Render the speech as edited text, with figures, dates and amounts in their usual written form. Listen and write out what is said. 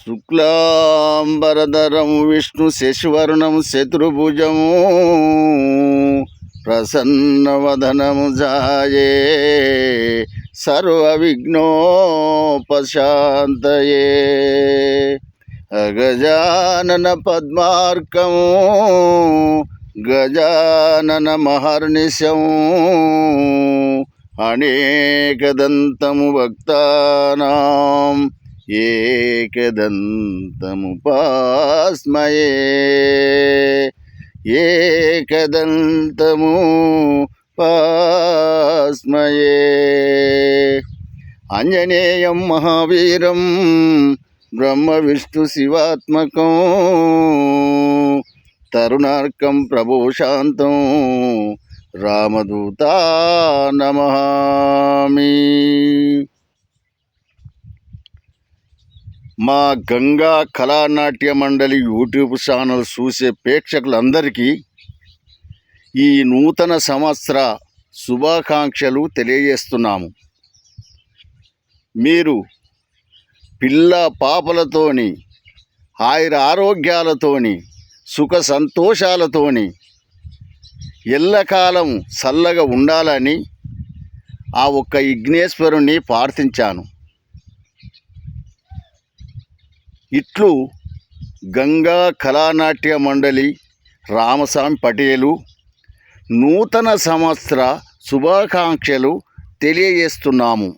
శుక్లాంబరధరం విష్ణు శశివర్ణం శత్రుభుజము ప్రసన్నవదనము జాయే సర్వవిఘ్నోపశాంతయే అగజానన పద్మార్కము గజానన మహర్నిశము అనేకదంతము భక్తానాం ఏకదంతముపాస్మయే ఏకదంతము పాస్మయే ఆంజనేయం మహావీరం బ్రహ్మ విష్ణు శివాత్మకం తరుణార్కం ప్రభోశాంతం రామదూతా నమామి. మా గంగా కళానాట్య మండలి యూట్యూబ్ ఛానల్ చూసే ప్రేక్షకులందరికీ ఈ నూతన సంవత్సర శుభాకాంక్షలు తెలియజేస్తున్నాము. మీరు పిల్ల పాపలతోని ఆయుర ఆరోగ్యాలతోని సుఖ సంతోషాలతోని ఎల్లకాలం చల్లగా ఉండాలని ఆ ఒక్క విఘ్నేశ్వరుని ప్రార్థించాను. ఇట్లు గంగా కళానాట్య మండలి రామస్వామి పటేలు నూతన సంవత్సర శుభాకాంక్షలు తెలియజేస్తున్నాము.